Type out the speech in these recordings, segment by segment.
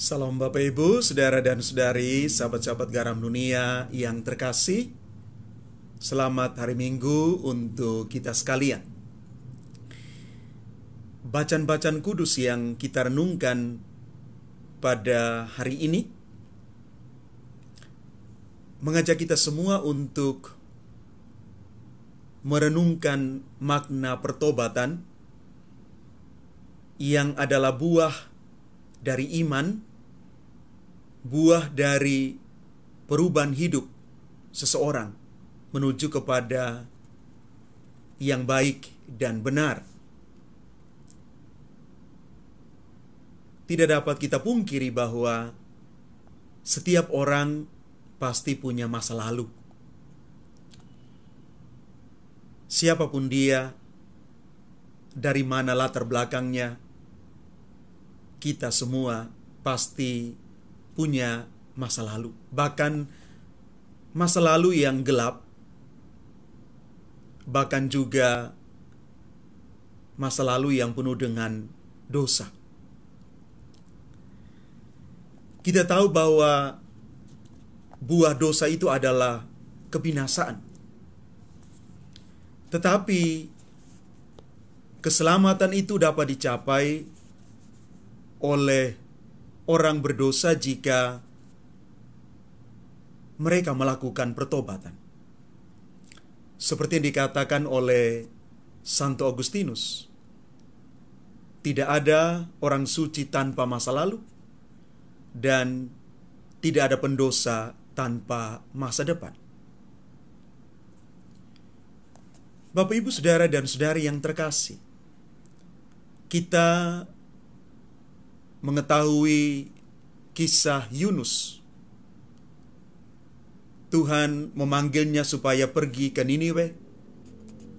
Salam Bapak Ibu, saudara dan saudari, sahabat-sahabat garam dunia yang terkasih. Selamat hari Minggu untuk kita sekalian. Bacaan-bacaan kudus yang kita renungkan pada hari ini mengajak kita semua untuk merenungkan makna pertobatan yang adalah buah dari iman, buah dari perubahan hidup seseorang menuju kepada yang baik dan benar. Tidak dapat kita pungkiri bahwa setiap orang pasti punya masa lalu. Siapapun dia, dari mana latar belakangnya, kita semua pasti punya masa lalu. Bahkan masa lalu yang gelap, bahkan juga masa lalu yang penuh dengan dosa. Kita tahu bahwa buah dosa itu adalah kebinasaan. Tetapi keselamatan itu dapat dicapai oleh orang berdosa jika mereka melakukan pertobatan. Seperti yang dikatakan oleh Santo Agustinus, tidak ada orang suci tanpa masa lalu, dan tidak ada pendosa tanpa masa depan. Bapak, Ibu, saudara dan saudari yang terkasih, kita mengetahui kisah Yunus. Tuhan memanggilnya supaya pergi ke Niniwe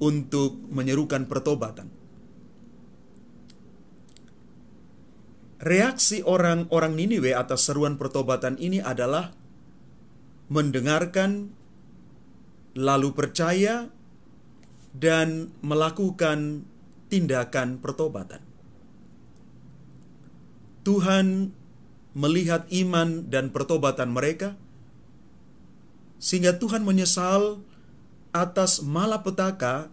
untuk menyerukan pertobatan. Reaksi orang-orang Niniwe atas seruan pertobatan ini adalah mendengarkan, lalu percaya, dan melakukan tindakan pertobatan. Tuhan melihat iman dan pertobatan mereka, sehingga Tuhan menyesal atas malapetaka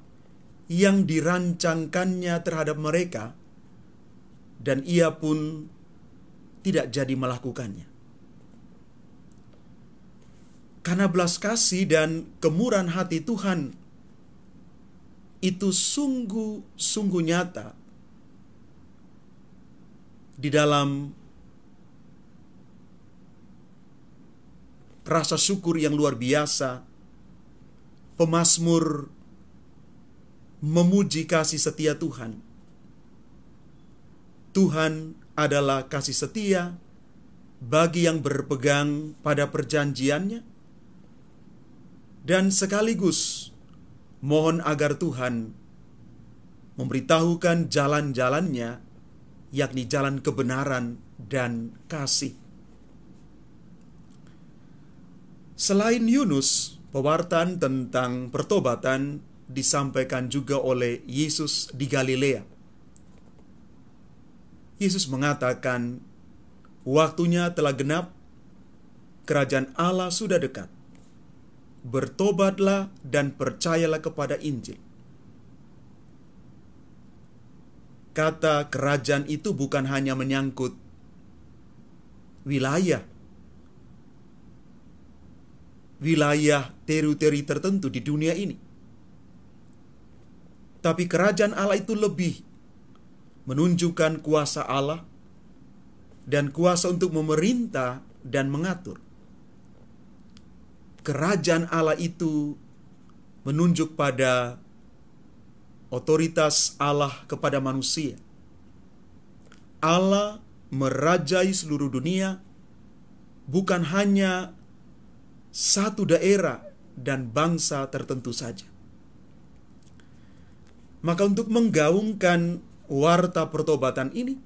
yang dirancangkannya terhadap mereka, dan ia pun tidak jadi melakukannya. Karena belas kasih dan kemurahan hati Tuhan itu sungguh-sungguh nyata di dalam rasa syukur yang luar biasa. Pemazmur memuji kasih setia Tuhan. Tuhan adalah kasih setia bagi yang berpegang pada perjanjiannya, dan sekaligus mohon agar Tuhan memberitahukan jalan-jalannya, yakni jalan kebenaran dan kasih. Selain Yunus, pewartaan tentang pertobatan disampaikan juga oleh Yesus di Galilea. Yesus mengatakan, "Waktunya telah genap, kerajaan Allah sudah dekat. Bertobatlah dan percayalah kepada Injil." Kata kerajaan itu bukan hanya menyangkut wilayah teritori tertentu di dunia ini. Tapi kerajaan Allah itu lebih menunjukkan kuasa Allah dan kuasa untuk memerintah dan mengatur. Kerajaan Allah itu menunjuk pada otoritas Allah kepada manusia. Allah merajai seluruh dunia, bukan hanya satu daerah dan bangsa tertentu saja. Maka untuk menggaungkan warta pertobatan ini,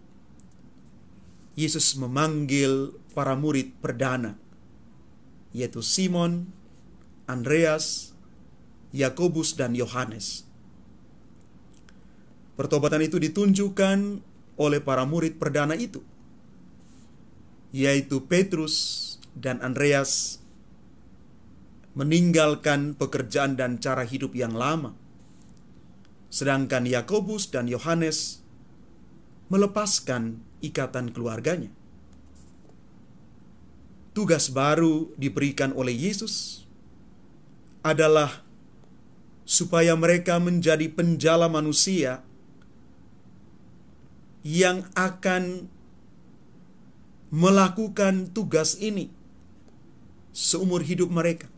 Yesus memanggil para murid perdana, yaitu Simon, Andreas, Yakobus, dan Yohanes. Pertobatan itu ditunjukkan oleh para murid perdana itu, yaitu Petrus dan Andreas, meninggalkan pekerjaan dan cara hidup yang lama, sedangkan Yakobus dan Yohanes melepaskan ikatan keluarganya. Tugas baru diberikan oleh Yesus adalah supaya mereka menjadi penjala manusia yang akan melakukan tugas ini seumur hidup mereka.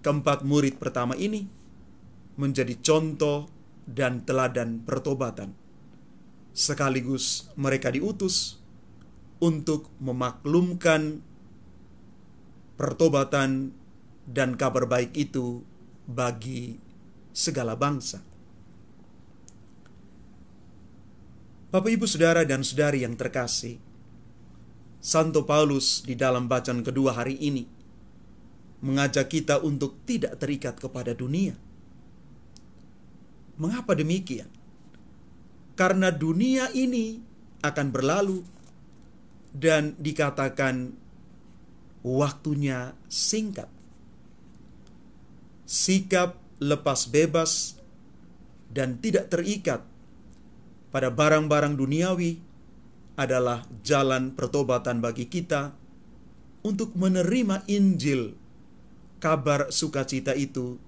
Keempat murid pertama ini menjadi contoh dan teladan pertobatan. Sekaligus mereka diutus untuk memaklumkan pertobatan dan kabar baik itu bagi segala bangsa. Bapak, Ibu, Saudara, dan Saudari yang terkasih, Santo Paulus di dalam bacaan kedua hari ini mengajak kita untuk tidak terikat kepada dunia. Mengapa demikian? Karena dunia ini akan berlalu dan dikatakan waktunya singkat. Sikap lepas bebas dan tidak terikat pada barang-barang duniawi adalah jalan pertobatan bagi kita untuk menerima Injil, kabar sukacita itu,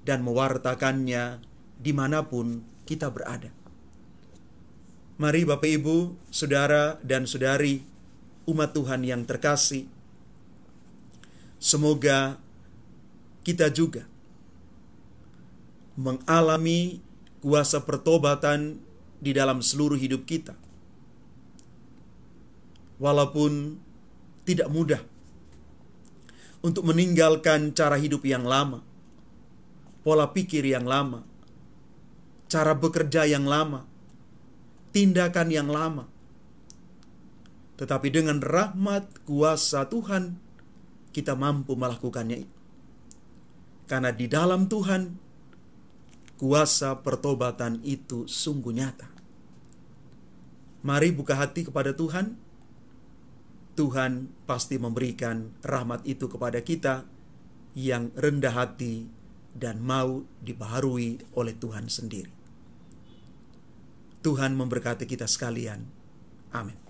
dan mewartakannya dimanapun kita berada. Mari Bapak, Ibu, Saudara, dan Saudari, umat Tuhan yang terkasih, semoga kita juga mengalami kuasa pertobatan di dalam seluruh hidup kita. Walaupun tidak mudah untuk meninggalkan cara hidup yang lama, pola pikir yang lama, cara bekerja yang lama, tindakan yang lama. Tetapi dengan rahmat kuasa Tuhan, kita mampu melakukannya. Karena di dalam Tuhan, kuasa pertobatan itu sungguh nyata. Mari buka hati kepada Tuhan. Tuhan pasti memberikan rahmat itu kepada kita yang rendah hati dan mau dibaharui oleh Tuhan sendiri. Tuhan memberkati kita sekalian. Amin.